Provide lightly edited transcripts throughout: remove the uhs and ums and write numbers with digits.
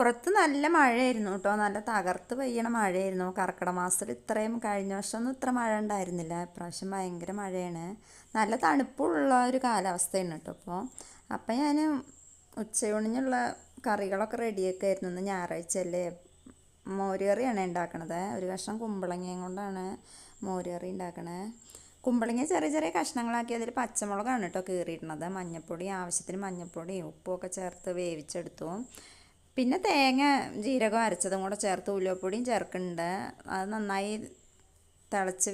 പുറത്ത് നല്ല മഴയായിരുന്നു കേട്ടോ. നല്ല തകർത്ത് പെയ്യണ മഴയായിരുന്നു. കർക്കിടക മാസത്തിൽ ഇത്രയും കഴിഞ്ഞ വർഷമൊന്നും ഇത്ര മഴ ഉണ്ടായിരുന്നില്ല. ഇപ്രാവശ്യം ഭയങ്കര മഴയാണ്. നല്ല തണുപ്പുള്ള ഒരു കാലാവസ്ഥയാണ് കേട്ടോ. അപ്പം ഞാൻ ഉച്ചയൂണിനുള്ള കറികളൊക്കെ റെഡിയൊക്കെ ആയിരുന്നു. ഇന്ന് ഞായറാഴ്ചയല്ലേ. മോരുകറിയാണ് ഉണ്ടാക്കണത്. ഒരു കഷ്ണം കുമ്പളങ്ങയും കൊണ്ടാണ് മോരുകറി ഉണ്ടാക്കണത്. കുമ്പളങ്ങ ചെറിയ ചെറിയ കഷ്ണങ്ങളാക്കി അതിൽ പച്ചമുളകാണ് കേട്ടോ കീറിയിടുന്നത്. മഞ്ഞൾപ്പൊടി, ആവശ്യത്തിന് മഞ്ഞൾപ്പൊടിയും ഉപ്പുമൊക്കെ ചേർത്ത് വേവിച്ചെടുത്തു. പിന്നെ തേങ്ങ ജീരകം അരച്ചതും കൂടെ ചേർത്ത് ഉലുവപ്പൊടിയും ചേർക്കുന്നുണ്ട്. അത് നന്നായി തിളച്ച്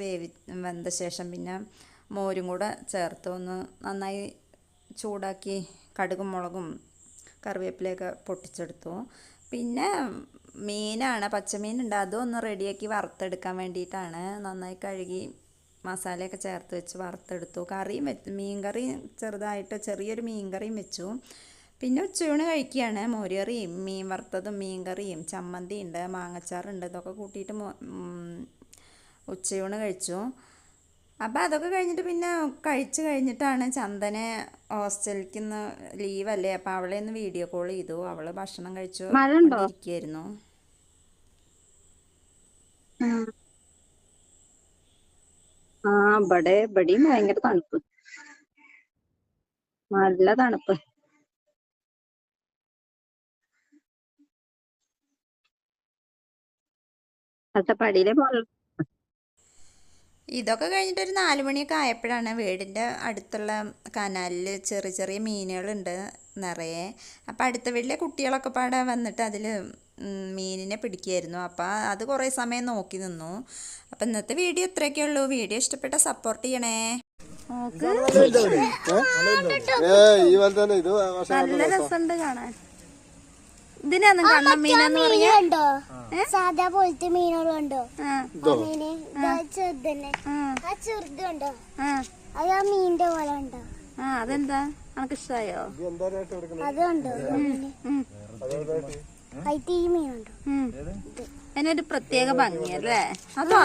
വെന്ത ശേഷം പിന്നെ മോരും കൂടെ ചേർത്ത് ഒന്ന് നന്നായി ചൂടാക്കി കടുകും മുളകും കറിവേപ്പിലയൊക്കെ പൊട്ടിച്ചെടുത്തു. പിന്നെ മീനാണ്, പച്ചമീനുണ്ട്. അതും ഒന്ന് റെഡിയാക്കി വറുത്തെടുക്കാൻ വേണ്ടിയിട്ടാണ്. നന്നായി കഴുകി മസാലയൊക്കെ ചേർത്ത് വെച്ച് വറുത്തെടുത്തു. കറിയും മീൻ കറി ചെറിയൊരു മീൻ കറിയും വെച്ചു. പിന്നെ ഉച്ചയൂണ് കഴിക്കുകയാണ്. മോരുകറിയും മീൻ വറുത്തതും മീൻ കറിയും ചമ്മന്തി ഉണ്ട്, മാങ്ങച്ചാറുണ്ട്. ഇതൊക്കെ കൂട്ടിയിട്ട് ഉച്ചയൂണ് കഴിച്ചു. അപ്പം അതൊക്കെ കഴിഞ്ഞിട്ട് പിന്നെ കഴിച്ച് കഴിഞ്ഞിട്ടാണ് ചന്ദന ഹോസ്റ്റലിലേക്ക് ഇന്ന് ലീവല്ലേ. അപ്പം അവളെ ഒന്ന് വീഡിയോ കോൾ ചെയ്തു. അവൾ ഭക്ഷണം കഴിച്ചു ഇരിക്കുകയായിരുന്നു. ഇവിടെയും ഭയങ്കര തണുപ്പ്, നല്ല തണുപ്പ്. അട്ടപ്പാടിയിലെ പോലെ ഇതൊക്കെ കഴിഞ്ഞിട്ട് ഒരു 4 മണിയൊക്കെ ആയപ്പോഴാണ് വീടിൻ്റെ അടുത്തുള്ള കനാലിൽ ചെറിയ ചെറിയ മീനുകളുണ്ട് നിറയെ. അപ്പം അടുത്ത വീട്ടിലെ കുട്ടികളൊക്കെ പാടെ വന്നിട്ട് അതിൽ മീനിനെ പിടിക്കുമായിരുന്നു. അപ്പം അത് കുറേ സമയം നോക്കി നിന്നു. അപ്പം ഇന്നത്തെ വീഡിയോ ഇത്രയൊക്കെ ഉള്ളൂ. വീഡിയോ ഇഷ്ടപ്പെട്ട സപ്പോർട്ട് ചെയ്യണേ. നല്ല രസമുണ്ട് കാണാൻ. ഇതിനാണ് കണ്ണൻ മീനെന്ന് പറയാ. സാധാ പോലത്തെ മീനുകളുണ്ടോ? ചെറുതുണ്ടോ? അത് ആ മീനിന്റെ പോലെ ഉണ്ടോ? അതെന്താ അനക്ക് ഇഷ്ടായോ? അതുണ്ടോ? ഈ മീനുണ്ടോ? അതിനൊരു പ്രത്യേക ഭംഗിയല്ലേ. അതോ